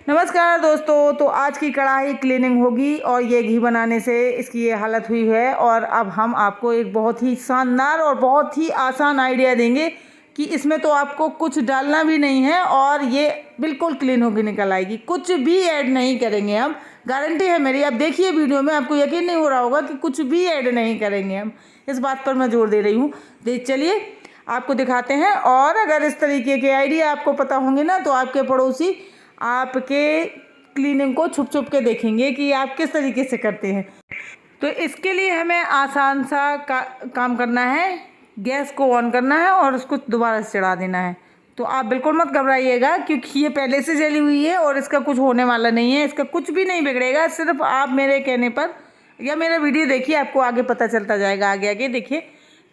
नमस्कार दोस्तों। तो आज की कढ़ाई क्लीनिंग होगी और ये घी बनाने से इसकी ये हालत हुई है। और अब हम आपको एक बहुत ही शानदार और बहुत ही आसान आइडिया देंगे कि इसमें तो आपको कुछ डालना भी नहीं है और ये बिल्कुल क्लीन होकर निकल आएगी। कुछ भी ऐड नहीं करेंगे हम, गारंटी है मेरी। आप देखिए वीडियो में, आपको यकीन नहीं हो रहा होगा कि कुछ भी ऐड नहीं करेंगे हम। इस बात पर मैं जोर दे रही हूँ। चलिए आपको दिखाते हैं। और अगर इस तरीके के आइडिया आपको पता होंगे ना, तो आपके पड़ोसी आपके क्लीनिंग को छुप छुप के देखेंगे कि आप किस तरीके से करते हैं। तो इसके लिए हमें आसान सा काम करना है। गैस को ऑन करना है और उसको दोबारा से चढ़ा देना है। तो आप बिल्कुल मत घबराइएगा, क्योंकि ये पहले से जली हुई है और इसका कुछ होने वाला नहीं है। इसका कुछ भी नहीं बिगड़ेगा। सिर्फ आप मेरे कहने पर या मेरा वीडियो देखिए, आपको आगे पता चलता जाएगा। आगे आगे देखिए।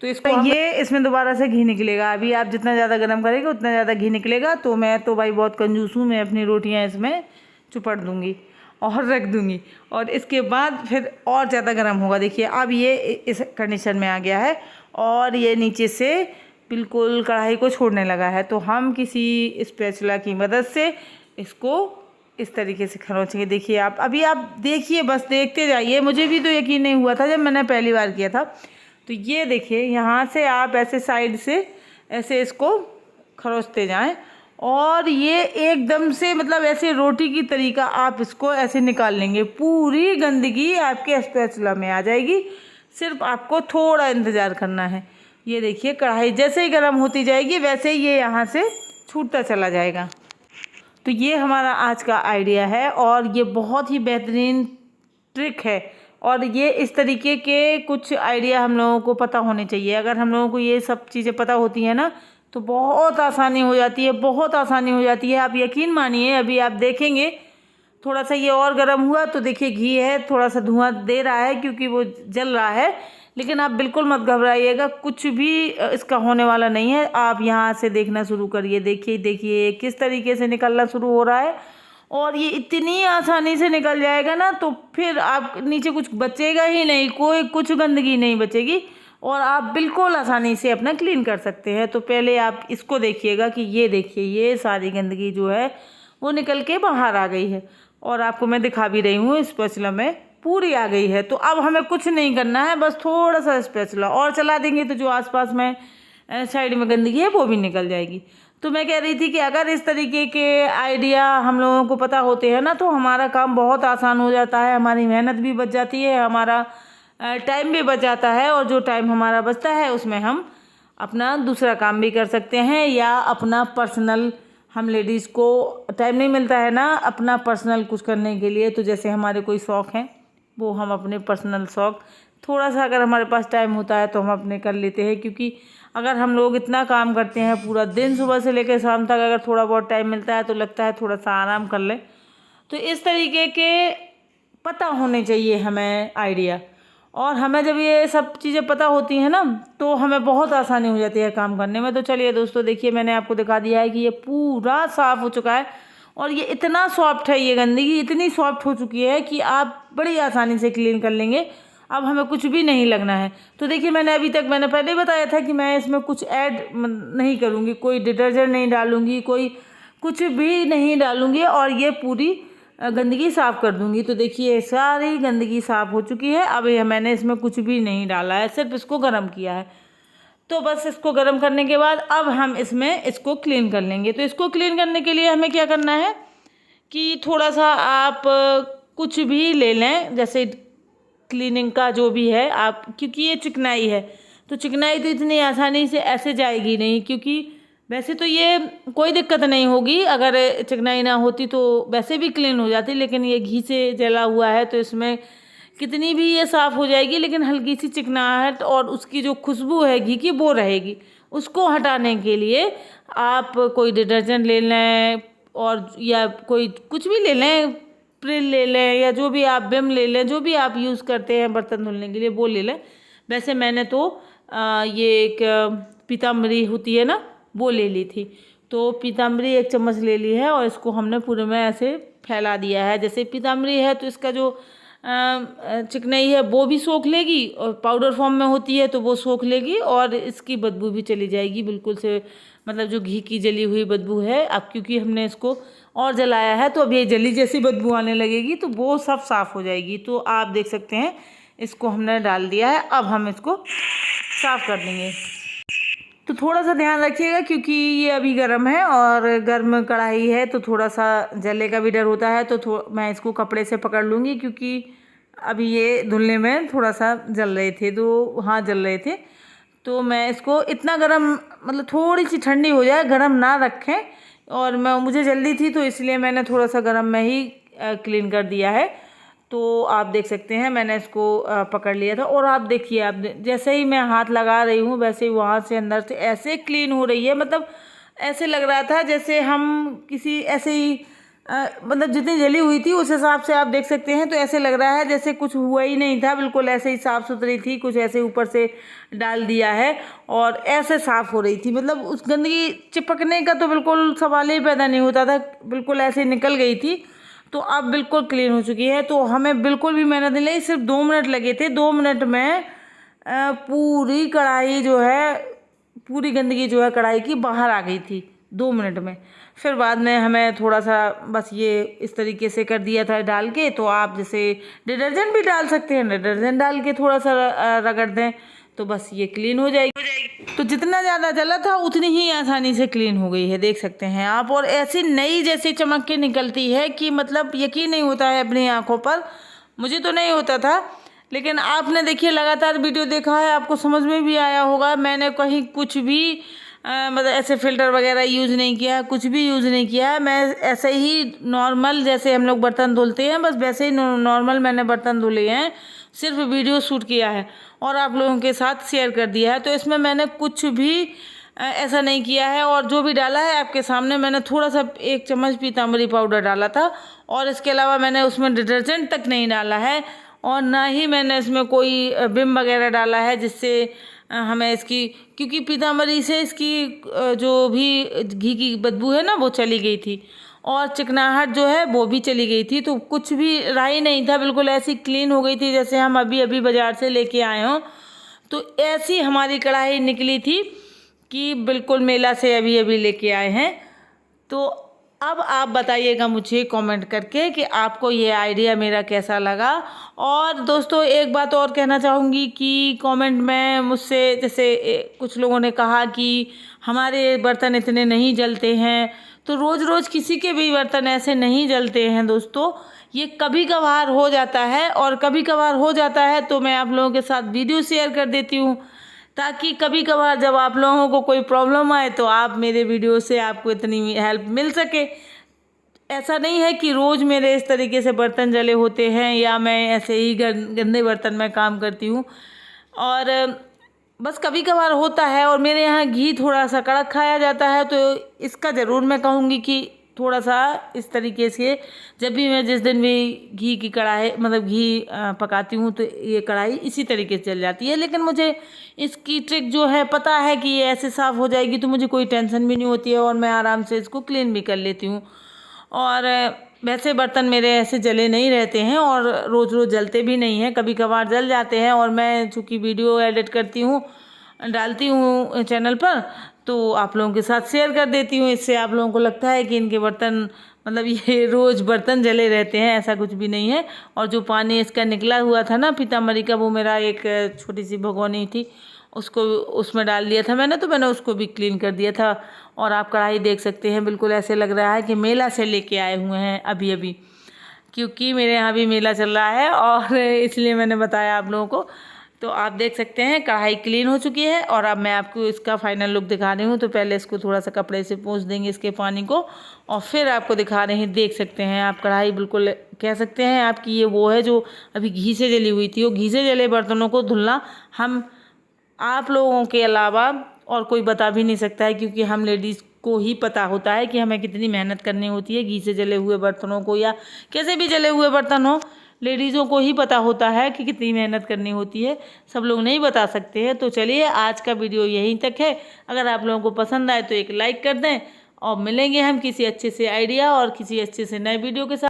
तो इसको ये इसमें दोबारा से घी निकलेगा। अभी आप जितना ज़्यादा गर्म करेंगे उतना ज़्यादा घी निकलेगा। तो मैं तो भाई बहुत कंजूस हूँ, मैं अपनी रोटियाँ इसमें चुपड़ दूँगी और रख दूँगी। और इसके बाद फिर और ज़्यादा गर्म होगा। देखिए अब ये इस कंडीशन में आ गया है और ये नीचे से बिल्कुल कढ़ाई को छोड़ने लगा है। तो हम किसी स्पैचुला की मदद से इसको इस तरीके से खरोचेंगे। देखिए आप अभी आप देखिए, बस देखते जाइए। मुझे भी तो यकीन नहीं हुआ था जब मैंने पहली बार किया था। तो ये देखिए, यहाँ से आप ऐसे साइड से ऐसे इसको खरोचते जाएं और ये एकदम से मतलब ऐसे रोटी की तरीका आप इसको ऐसे निकाल लेंगे। पूरी गंदगी आपके स्पैचुला में आ जाएगी। सिर्फ आपको थोड़ा इंतज़ार करना है। ये देखिए कढ़ाई जैसे ही गर्म होती जाएगी वैसे ही ये यहाँ से छूटता चला जाएगा। तो ये हमारा आज का आइडिया है और ये बहुत ही बेहतरीन ट्रिक है। और ये इस तरीके के कुछ आइडिया हम लोगों को पता होने चाहिए। अगर हम लोगों को ये सब चीज़ें पता होती हैं ना, तो बहुत आसानी हो जाती है, बहुत आसानी हो जाती है। आप यकीन मानिए, अभी आप देखेंगे थोड़ा सा ये और गर्म हुआ तो देखिए घी है, थोड़ा सा धुआं दे रहा है क्योंकि वो जल रहा है। लेकिन आप बिल्कुल मत घबराइएगा, कुछ भी इसका होने वाला नहीं है। आप यहाँ से देखना शुरू करिए। देखिए देखिए किस तरीके से निकलना शुरू हो रहा है और ये इतनी आसानी से निकल जाएगा ना, तो फिर आप नीचे कुछ बचेगा ही नहीं, कोई कुछ गंदगी नहीं बचेगी और आप बिल्कुल आसानी से अपना क्लीन कर सकते हैं। तो पहले आप इसको देखिएगा कि ये देखिए, ये सारी गंदगी जो है वो निकल के बाहर आ गई है और आपको मैं दिखा भी रही हूँ, स्पैचुला में पूरी आ गई है। तो अब हमें कुछ नहीं करना है, बस थोड़ा सा स्पैचुला और चला देंगे तो जो आसपास में साइड में गंदगी है वो भी निकल जाएगी। तो मैं कह रही थी कि अगर इस तरीके के आइडिया हम लोगों को पता होते हैं ना, तो हमारा काम बहुत आसान हो जाता है। हमारी मेहनत भी बच जाती है, हमारा टाइम भी बच जाता है और जो टाइम हमारा बचता है उसमें हम अपना दूसरा काम भी कर सकते हैं या अपना पर्सनल, हम लेडीज़ को टाइम नहीं मिलता है ना अपना पर्सनल कुछ करने के लिए। तो जैसे हमारे कोई शौक़ हैं, वो हम अपने पर्सनल शौक़ थोड़ा सा अगर हमारे पास टाइम होता है तो हम अपने कर लेते हैं। क्योंकि अगर हम लोग इतना काम करते हैं पूरा दिन, सुबह से लेकर शाम तक, अगर थोड़ा बहुत टाइम मिलता है तो लगता है थोड़ा सा आराम कर लें। तो इस तरीके के पता होने चाहिए हमें आइडिया। और हमें जब ये सब चीज़ें पता होती हैं ना, तो हमें बहुत आसानी हो जाती है काम करने में। तो चलिए दोस्तों, देखिए मैंने आपको दिखा दिया है कि ये पूरा साफ़ हो चुका है और ये इतना सॉफ्ट है, ये गंदगी इतनी सॉफ्ट हो चुकी है कि आप बड़ी आसानी से क्लीन कर लेंगे। अब हमें कुछ भी नहीं लगना है। तो देखिए मैंने पहले ही बताया था कि मैं इसमें कुछ ऐड नहीं करूँगी, कोई डिटर्जेंट नहीं डालूँगी, कोई कुछ भी नहीं डालूँगी और ये पूरी गंदगी साफ़ कर दूँगी। तो देखिए सारी गंदगी साफ़ हो चुकी है। अब ये मैंने इसमें कुछ भी नहीं डाला है, सिर्फ इसको गर्म किया है। तो बस इसको गर्म करने के बाद अब हम इसमें इसको क्लीन कर लेंगे। तो इसको क्लीन करने के लिए हमें क्या करना है कि थोड़ा सा आप कुछ भी ले लें, जैसे क्लीनिंग का जो भी है आप, क्योंकि ये चिकनाई है तो चिकनाई तो इतनी आसानी से ऐसे जाएगी नहीं। क्योंकि वैसे तो ये कोई दिक्कत नहीं होगी, अगर चिकनाई ना होती तो वैसे भी क्लीन हो जाती, लेकिन ये घी से जला हुआ है तो इसमें कितनी भी ये साफ़ हो जाएगी, लेकिन हल्की सी चिकनाहट और उसकी जो खुशबू है घी की वो रहेगी। उसको हटाने के लिए आप कोई डिटर्जेंट ले लें और या कोई कुछ भी ले लें, प्रिल ले लें या जो भी आप विम ले लें, जो भी आप यूज़ करते हैं बर्तन धुलने के लिए वो ले लें। वैसे मैंने तो ये एक पीताम्बरी होती है ना, वो ले ली थी। तो पीताम्बरी 1 चम्मच ले ली है और इसको हमने पूरे में ऐसे फैला दिया है। जैसे पीताम्बरी है तो इसका जो चिकनाई है वो भी सोख लेगी और पाउडर फॉर्म में होती है तो वो सोख लेगी और इसकी बदबू भी चली जाएगी बिल्कुल से, मतलब जो घी की जली हुई बदबू है। अब क्योंकि हमने इसको और जलाया है तो अब ये जली जैसी बदबू आने लगेगी, तो वो सब साफ़ हो जाएगी। तो आप देख सकते हैं इसको हमने डाल दिया है, अब हम इसको साफ़ कर देंगे। तो थोड़ा सा ध्यान रखिएगा क्योंकि ये अभी गर्म है और गर्म कढ़ाई है तो थोड़ा सा जलने का भी डर होता है। तो मैं इसको कपड़े से पकड़ लूँगी क्योंकि अभी ये धुलने में थोड़ा सा जल रहे थे, तो हाथ जल रहे थे। तो मैं इसको इतना गर्म, मतलब थोड़ी सी ठंडी हो जाए, गर्म ना रखें। और मुझे जल्दी थी तो इसलिए मैंने थोड़ा सा गर्म में ही क्लीन कर दिया है। तो आप देख सकते हैं मैंने इसको पकड़ लिया था और आप देखिए, आप जैसे ही मैं हाथ लगा रही हूँ वैसे ही वहाँ से अंदर से ऐसे क्लीन हो रही है। मतलब ऐसे लग रहा था जैसे हम किसी ऐसे ही मतलब जितनी जली हुई थी उस हिसाब से आप देख सकते हैं। तो ऐसे लग रहा है जैसे कुछ हुआ ही नहीं था, बिल्कुल ऐसे ही साफ़ सुथरी थी, कुछ ऐसे ऊपर से डाल दिया है और ऐसे साफ़ हो रही थी। मतलब उस गंदगी चिपकने का तो बिल्कुल सवाल ही पैदा नहीं होता था, बिल्कुल ऐसे निकल गई थी। तो अब बिल्कुल क्लीन हो चुकी है। तो हमें बिल्कुल भी मेहनत नहीं लगी, सिर्फ 2 मिनट लगे थे। 2 मिनट में पूरी कढ़ाई जो है, पूरी गंदगी जो है कढ़ाई की बाहर आ गई थी 2 मिनट में। फिर बाद में हमें थोड़ा सा बस ये इस तरीके से कर दिया था डाल के। तो आप जैसे डिटर्जेंट भी डाल सकते हैं, डिटर्जेंट डाल के थोड़ा सा रगड़ दें तो बस ये क्लीन हो जाएगी। तो जितना ज़्यादा जला था उतनी ही आसानी से क्लीन हो गई है, देख सकते हैं आप। और ऐसी नई जैसी चमक के निकलती है कि मतलब यकीन नहीं होता है अपनी आंखों पर। मुझे तो नहीं होता था, लेकिन आपने देखिए लगातार वीडियो देखा है, आपको समझ में भी आया होगा। मैंने कहीं कुछ भी मतलब ऐसे फ़िल्टर वगैरह यूज़ नहीं किया, कुछ भी यूज़ नहीं किया है। मैं ऐसे ही नॉर्मल जैसे हम लोग बर्तन धुलते हैं बस वैसे ही नॉर्मल मैंने बर्तन धुले हैं, सिर्फ वीडियो शूट किया है और आप लोगों के साथ शेयर कर दिया है। तो इसमें मैंने कुछ भी ऐसा नहीं किया है और जो भी डाला है आपके सामने। मैंने थोड़ा सा 1 चम्मच पीताम्बरी पाउडर डाला था और इसके अलावा मैंने उसमें डिटर्जेंट तक नहीं डाला है और ना ही मैंने इसमें कोई विम वगैरह डाला है जिससे हमें इसकी, क्योंकि पीताम्बरी से इसकी जो भी घी की बदबू है ना वो चली गई थी और चिकनाहट जो है वो भी चली गई थी। तो कुछ भी रहा ही नहीं था, बिल्कुल ऐसी क्लीन हो गई थी जैसे हम अभी अभी बाज़ार से लेके आए हों। तो ऐसी हमारी कढ़ाई निकली थी कि बिल्कुल मेला से अभी अभी लेके आए हैं। तो अब आप बताइएगा मुझे कमेंट करके कि आपको ये आइडिया मेरा कैसा लगा। और दोस्तों एक बात और कहना चाहूँगी कि कमेंट में मुझसे जैसे कुछ लोगों ने कहा कि हमारे बर्तन इतने नहीं जलते हैं, तो रोज़ रोज़ किसी के भी बर्तन ऐसे नहीं जलते हैं दोस्तों। ये कभी कभार हो जाता है और कभी कभार हो जाता है तो मैं आप लोगों के साथ वीडियो शेयर कर देती हूँ ताकि कभी कभार जब आप लोगों को कोई प्रॉब्लम आए तो आप मेरे वीडियो से आपको इतनी हेल्प मिल सके। ऐसा नहीं है कि रोज़ मेरे इस तरीके से बर्तन जले होते हैं या मैं ऐसे ही गंदे बर्तन में काम करती हूँ, और बस कभी कभार होता है। और मेरे यहाँ घी थोड़ा सा कड़क खाया जाता है तो इसका ज़रूर मैं कहूँगी कि थोड़ा सा इस तरीके से जब भी मैं जिस दिन भी घी की कढ़ाई मतलब घी पकाती हूँ तो ये कढ़ाई इसी तरीके से जल जाती है। लेकिन मुझे इसकी ट्रिक जो है पता है कि ये ऐसे साफ़ हो जाएगी तो मुझे कोई टेंशन भी नहीं होती है और मैं आराम से इसको क्लीन भी कर लेती हूँ। और वैसे बर्तन मेरे ऐसे जले नहीं रहते हैं और रोज़ रोज़ जलते भी नहीं हैं, कभी कभार जल जाते हैं। और मैं चूँकि वीडियो एडिट करती हूँ, डालती हूँ चैनल पर, तो आप लोगों के साथ शेयर कर देती हूँ। इससे आप लोगों को लगता है कि इनके बर्तन मतलब ये रोज़ बर्तन जले रहते हैं, ऐसा कुछ भी नहीं है। और जो पानी इसका निकला हुआ था ना पीताम्बरी का, वो मेरा एक छोटी सी भगोनी थी उसको उसमें डाल दिया था मैंने, तो मैंने उसको भी क्लीन कर दिया था। और आप कढ़ाई देख सकते हैं, बिल्कुल ऐसे लग रहा है कि मेला से लेके आए हुए हैं अभी अभी, क्योंकि मेरे यहाँ भी मेला चल रहा है और इसलिए मैंने बताया आप लोगों को। तो आप देख सकते हैं कढ़ाई क्लीन हो चुकी है और अब मैं आपको इसका फाइनल लुक दिखा रही हूँ। तो पहले इसको थोड़ा सा कपड़े से पोंछ देंगे इसके पानी को और फिर आपको दिखा रहे हैं। देख सकते हैं आप कढ़ाई बिल्कुल कह सकते हैं आपकी ये वो है जो अभी घी से जली हुई थी। वो घी से जले बर्तनों को धुलना हम आप लोगों के अलावा और कोई बता भी नहीं सकता है, क्योंकि हम लेडीज़ को ही पता होता है कि हमें कितनी मेहनत करनी होती है घी से जले हुए बर्तनों को, या कैसे भी जले हुए बर्तन हो, लेडीज़ों को ही पता होता है कि कितनी मेहनत करनी होती है, सब लोग नहीं बता सकते हैं। तो चलिए आज का वीडियो यहीं तक है। अगर आप लोगों को पसंद आए तो एक लाइक कर दें और मिलेंगे हम किसी अच्छे से आइडिया और किसी अच्छे से नए वीडियो के साथ।